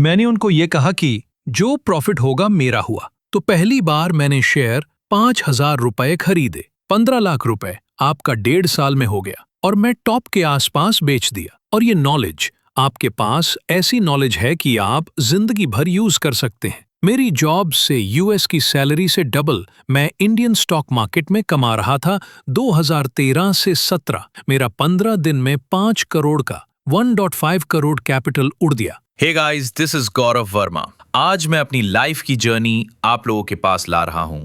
मैंने उनको ये कहा कि जो प्रॉफिट होगा मेरा हुआ। तो पहली बार मैंने शेयर 5,000 रुपए खरीदे। 15 लाख रुपए आपका 1.5 साल में हो गया और मैं टॉप के आसपास बेच दिया। और ये नॉलेज, आपके पास ऐसी नॉलेज है कि आप जिंदगी भर यूज कर सकते हैं। मेरी जॉब से यूएस की सैलरी से डबल मैं इंडियन स्टॉक मार्केट में कमा रहा था। 2013 से 17 मेरा 15 दिन में 5 करोड़ का 1.5 करोड़ कैपिटल उड़ दिया। हे गाइस, दिस इज गौरव वर्मा। आज मैं अपनी लाइफ की जर्नी आप लोगों के पास ला रहा हूं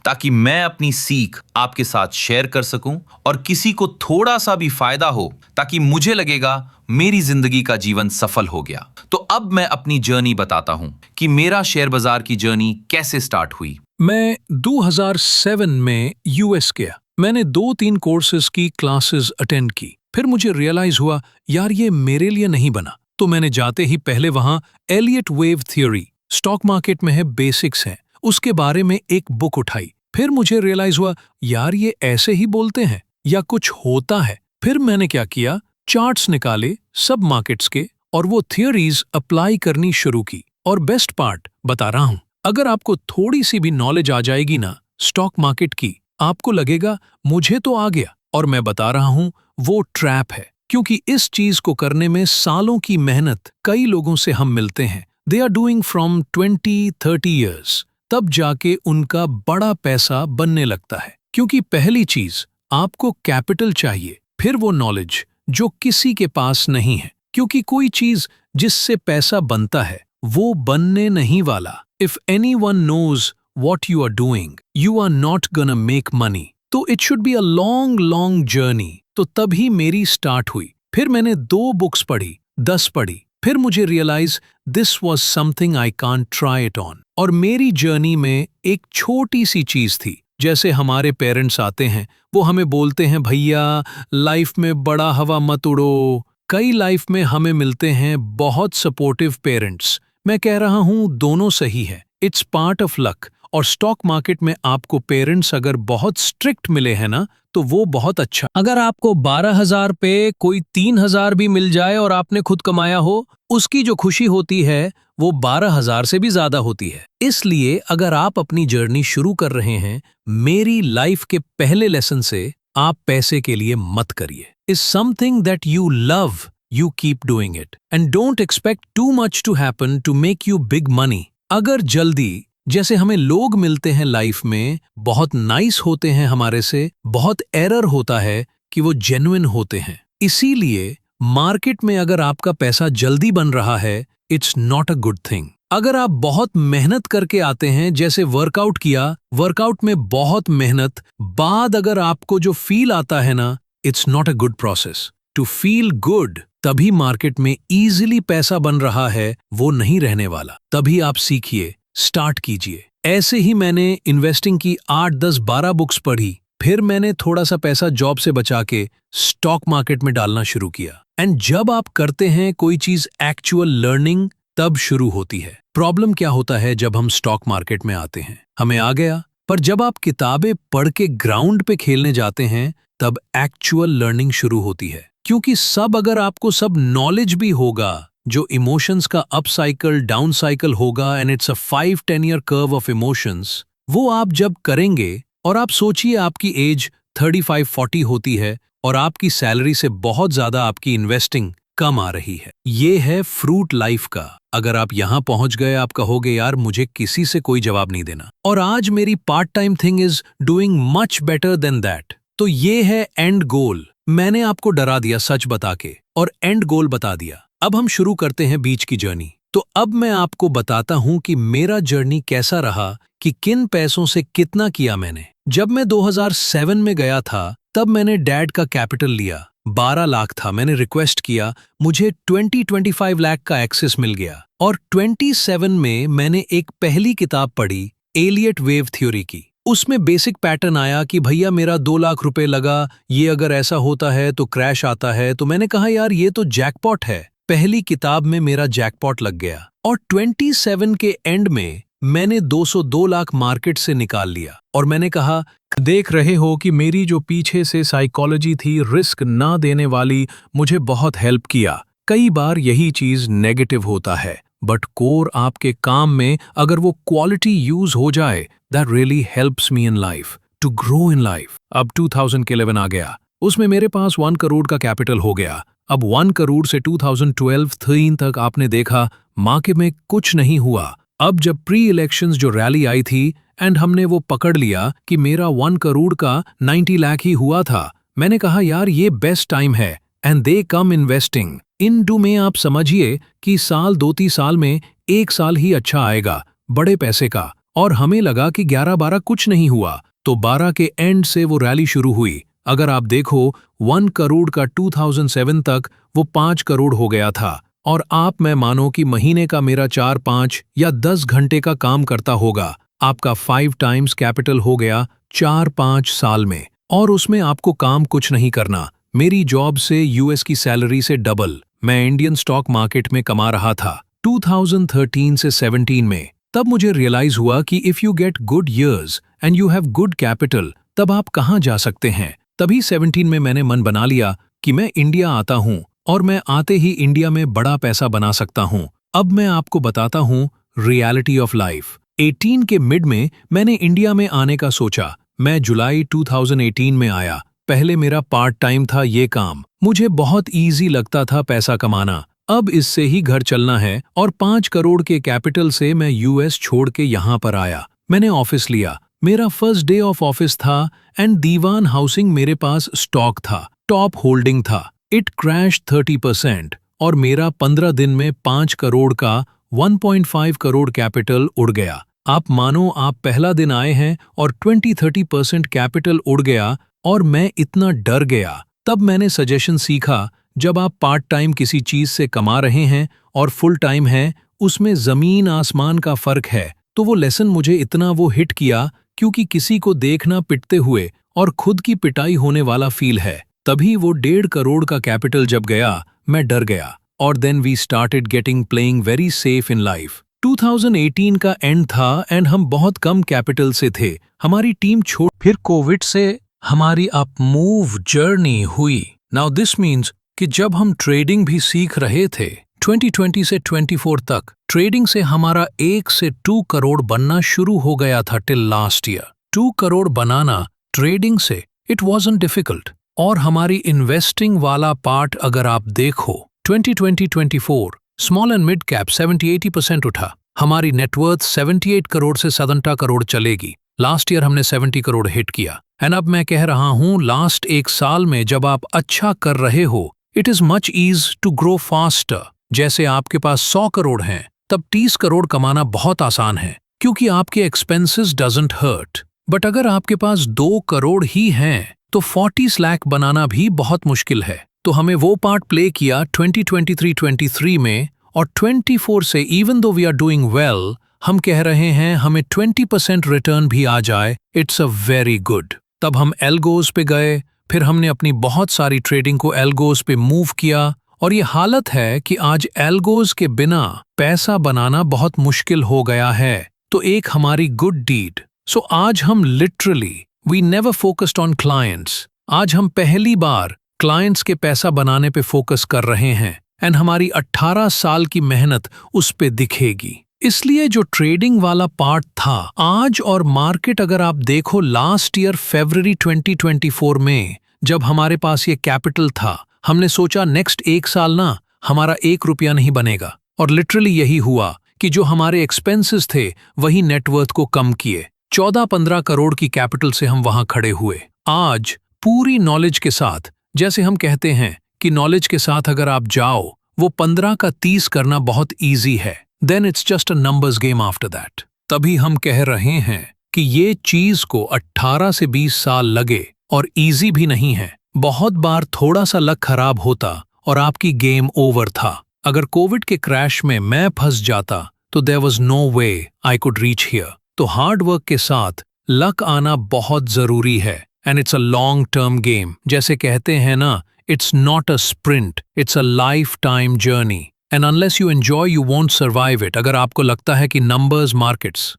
ताकि मैं अपनी सीख आपके साथ शेयर कर सकूं और किसी को थोड़ा सा भी फायदा हो, ताकि मुझे लगेगा मेरी जिंदगी का जीवन सफल हो गया। तो अब मैं अपनी जर्नी बताता हूं कि मेरा शेयर बाजार की जर्नी कैसे स्टार्ट हुई। मैं 2007 में यूएस गया। मैंने 2-3 कोर्सेज की क्लासेस अटेंड की। फिर मुझे रियलाइज हुआ यार ये मेरे लिए नहीं बना। तो मैंने जाते ही पहले वहां Elliott wave theory, stock market में है बेसिक्स है, उसके बारे में एक बुक उठाई। फिर मुझे रियलाइज हुआ यार ये ऐसे ही बोलते हैं या कुछ होता है। फिर मैंने क्या किया, चार्ट्स निकाले सब मार्केट्स के और वो थियरीज अप्लाई करनी शुरू की। और बेस्ट पार्ट बता रहा हूं, अगर आपको थोड़ी सी भी नॉलेज आ जाएगी ना स्टॉक मार्केट की, आपको लगेगा मुझे तो आ गया। और मैं बता रहा हूं वो ट्रैप है, क्योंकि इस चीज को करने में सालों की मेहनत कई लोगों से हम मिलते हैं। They are doing from 20-30 years, तब जाके उनका बड़ा पैसा बनने लगता है। क्योंकि पहली चीज आपको कैपिटल चाहिए, फिर वो नॉलेज जो किसी के पास नहीं है। क्योंकि कोई चीज जिससे पैसा बनता है वो बनने नहीं वाला। If anyone knows what you are doing, you are not gonna make money. तो it should be a long long journey. तो तभी मेरी स्टार्ट हुई। फिर मैंने 2 बुक्स पढ़ी, 10 पढ़ी। फिर मुझे realise this was something I can't try it on. और मेरी जर्नी में एक छोटी सी चीज थी। जैसे हमारे पेरेंट्स आते हैं, वो हमें बोलते हैं भैया लाइफ में बड़ा हवा मत उड़ो। कई लाइफ में हमें मिलते हैं बहुत सपोर्टिव पेरेंट्स। मैं कह रहा हूं दोनों सही है, इट्स पार्ट ऑफ लक। और स्टॉक मार्केट में आपको पेरेंट्स अगर बहुत स्ट्रिक्ट मिले हैं ना, तो वो बहुत अच्छा। अगर आपको 12,000 पे कोई 3,000 भी मिल जाए और आपने खुद कमाया हो, उसकी जो खुशी होती है वो 12,000 से भी ज्यादा होती है। इसलिए अगर आप अपनी जर्नी शुरू कर रहे हैं मेरी लाइफ के पहले लेसन से, आप पैसे के लिए मत करिए। Is something that you love, you keep doing it and don't expect too much to happen to make you big money. अगर जल्दी, जैसे हमें लोग मिलते हैं लाइफ में, बहुत नाइस होते हैं हमारे से, बहुत एरर होता है कि वो जेन्युइन होते हैं। इसीलिए मार्केट में अगर आपका पैसा जल्दी बन रहा है, it's not a good thing. अगर आप बहुत मेहनत करके आते हैं, जैसे वर्कआउट किया, वर्कआउट में बहुत मेहनत बाद अगर आपको जो फील आता है ना, it's not a good process. To feel good तभी मार्केट में इजीली पैसा बन रहा है, वो नहीं रहने वाला। तभी आप सीखिए, स्टार्ट कीजिए। ऐसे ही मैंने इन्वेस्टिंग की 8, 10, 12 बुक्स पढ़ी। फिर मैंने थोड़ा सा पैसा जॉब से बचा के स्टॉक मार्केट में डालना शुरू किया। एंड जब आप करते हैं कोई चीज एक्चुअल लर्निंग, तब शुरू होती है। प्रॉब्लम क्या होता है जब हम स्टॉक मार्केट में आते हैं, हमें आ गया, पर जब आप किताबें पढ़ के ग्राउंड पे खेलने जाते हैं, तब एक्चुअल लर्निंग शुरू होती है। क्योंकि सब अगर आपको सब नॉलेज भी होगा, जो इमोशंस का अप साइकिल डाउन साइकिल होगा, and it's a 5-10 year curve of emotions, वो आप जब करेंगे, और आप सोचिए आपकी एज 35-40 होती है और आपकी सैलरी से बहुत ज्यादा आपकी इन्वेस्टिंग कम आ रही है। ये है फ्रूट लाइफ का। अगर आप यहाँ पहुंच गए, आप कहोगे यार मुझे किसी से कोई जवाब नहीं देना, और आज मेरी part time thing is doing much better than that. तो ये है एंड गोल। मैंने आपको डरा दिया सच बता के, और एंड गोल बता दिया। अब हम शुरू करते हैं बीच की जर्नी। तो अब मैं आपको बताता हूं कि मेरा जर्नी कैसा रहा, कि किन पैसों से कितना किया मैंने। जब मैं 2007 में गया था, तब मैंने डैड का कैपिटल लिया, 12 लाख था। मैंने रिक्वेस्ट किया, मुझे 20-25 लाख का एक्सेस मिल गया। और 27 में मैंने एक पहली किताब पढ़ी, एलियट वेव थ्योरी की। उसमें बेसिक पैटर्न आया कि भैया मेरा 2 लाख रुपए लगा, ये अगर ऐसा होता है तो क्रैश आता है। तो मैंने कहा यार ये तो जैकपॉट है। पहली किताब में मेरा जैकपॉट लग गया। और 27 के एंड में मैंने 202 लाख मार्केट से निकाल लिया। और मैंने कहा देख रहे हो कि मेरी जो पीछे से साइकोलॉजी थी रिस्क ना देने वाली, मुझे बहुत हेल्प किया। कई बार यही चीज नेगेटिव होता है, बट कोर आपके काम में अगर वो क्वालिटी यूज हो जाए, that really helps me in life to grow in life. अब 2011 आ गया, उसमें मेरे पास 1 करोड़ का कैपिटल हो गया। अब 1 करोड़ से 2012-13 तक आपने देखा मार्केट में कुछ नहीं हुआ। अब जब प्री इलेक्शंस जो रैली आई थी एंड हमने वो पकड़ लिया कि मेरा 1 करोड़ का 90 लाख ही हुआ था, मैंने कहा यार ये बेस्ट टाइम है and they come investing in do में। आप समझिए कि साल 2-3 साल में 1 साल ही अच्छा आएगा बड़े पैसे का, और हमें लगा कि 11-12 कुछ नहीं हुआ, तो 12 के एंड से वो रैली शुरू हुई। अगर आप देखो 1 करोड़ का 2007 तक वो 5 करोड़ हो गया था, और आप मैं मानो कि महीने का मेरा 4-5 या 10 घंटे का काम करता होगा, आपका 5 टाइम्स कैपिटल हो गया 4-5 साल में। और उसमें आपको काम कुछ नहीं करना। मेरी जॉब से यूएस की सैलरी से डबल मैं इंडियन स्टॉक मार्केट में कमा रहा था 2013 से 17 में। तब मुझे रियलाइज हुआ कि if you get good years and you have good capital, तब आप कहाँ जा सकते हैं। तभी 17 में मैंने मन बना लिया कि मैं इंडिया आता हूँ और मैं आते ही इंडिया में बड़ा पैसा बना सकता हूँ। अब मैं आपको बताता हूँ रियलिटी ऑफ लाइफ। 18 के मिड में मैंने इंडिया में आने का सोचा। मैं जुलाई 2018 में आया। पहले मेरा पार्ट टाइम था ये काम, मुझे बहुत इजी लगता था पैसा कमाना। अब इससे ही घर चलना है, और 5 करोड़ के कैपिटल से मैं यूएस छोड़ के यहाँ पर आया। मैंने ऑफिस लिया, मेरा फर्स्ट डे ऑफ ऑफिस था एंड दीवान हाउसिंग मेरे पास स्टॉक था, टॉप होल्डिंग था। इट क्रैश 30% और मेरा 15 दिन में 5 करोड़ का 1.5 करोड़ कैपिटल उड़ गया। आप मानो आप पहला दिन आए हैं और 20-30% कैपिटल उड़ गया, और मैं इतना डर गया। तब मैंने सजेशन सीखा, जब आप पार्ट टाइम किसी चीज से कमा रहे हैं और फुल टाइम है, उसमें जमीन आसमान का फर्क है। तो वो लेसन मुझे इतना वो हिट किया, क्योंकि किसी को देखना पिटते हुए और खुद की पिटाई होने वाला फील है। तभी वो 1.5 करोड़ का कैपिटल जब गया, मैं डर गया, और then we started getting playing very safe in life. 2018 का एंड था एंड हम बहुत कम कैपिटल से थे, हमारी टीम छोड़, फिर कोविड से हमारी अप मूव जर्नी हुई। नाउ दिस मीन्स कि जब हम ट्रेडिंग भी सीख रहे थे 2020 से 24 तक, ट्रेडिंग से हमारा 1 से 2 करोड़ बनना शुरू हो गया था टिल लास्ट ईयर। 2 करोड़ बनाना ट्रेडिंग से इट वॉजंट डिफिकल्ट। और हमारी इन्वेस्टिंग वाला पार्ट अगर आप देखो 2020-24 स्मॉल एंड मिड कैप 70-80% उठा। हमारी नेटवर्थ 78 करोड़ से 70 करोड़ चलेगी। लास्ट ईयर हमने 70 करोड़ हिट किया। एंड अब मैं कह रहा हूँ लास्ट 1 साल में जब आप अच्छा कर रहे हो, it is much ease to grow faster. जैसे आपके पास 100 करोड़ हैं, तब 30 करोड़ कमाना बहुत आसान है, क्योंकि आपके एक्सपेंसेस डजंट हर्ट। बट अगर आपके पास 2 करोड़ ही हैं, तो 40 लाख बनाना भी बहुत मुश्किल है। तो हमें वो पार्ट प्ले किया 2023-23 में, और 24 से even though we are doing well, हम कह रहे हैं हमें 20% रिटर्न भी आ जाए, इट्स अ वेरी गुड। तब हम एल्गोज पे गए, फिर हमने अपनी बहुत सारी ट्रेडिंग को एल्गोज पे मूव किया, और ये हालत है कि आज एल्गोज के बिना पैसा बनाना बहुत मुश्किल हो गया है। तो एक हमारी गुड डीड। सो आज हम literally we never focused on clients. आज हम पहली बार क्लाइंट्स के पैसा बनाने पे फोकस कर रहे हैं, एंड हमारी 18 साल की मेहनत उस पे दिखेगी। इसलिए जो ट्रेडिंग वाला पार्ट था आज, और मार्केट अगर आप देखो लास्ट ईयर फरवरी 2024 में जब हमारे पास ये कैपिटल था, हमने सोचा नेक्स्ट 1 साल ना हमारा 1 रुपया नहीं बनेगा, और लिटरली यही हुआ कि जो हमारे एक्सपेंसेस थे वही नेटवर्थ को कम किए। 14-15 करोड़ की कैपिटल से हम वहां खड़े हुए। आज पूरी नॉलेज के साथ, जैसे हम कहते हैं कि नॉलेज के साथ अगर आप जाओ, वो 15 का 30 करना बहुत ईजी है। Then it's just a numbers game after that. तभी हम कह रहे हैं कि ये चीज को 18 से 20 साल लगे, और इजी भी नहीं है। बहुत बार थोड़ा सा लक खराब होता और आपकी गेम ओवर था। अगर कोविड के क्रैश में मैं फंस जाता, तो there was no way I could reach here. तो हार्ड वर्क के साथ लक आना बहुत जरूरी है, and it's a long term game. जैसे कहते हैं ना, it's not a sprint, it's a lifetime journey, and unless you enjoy you won't survive it. अगर आपको लगता है कि नंबर्स, मार्केट्स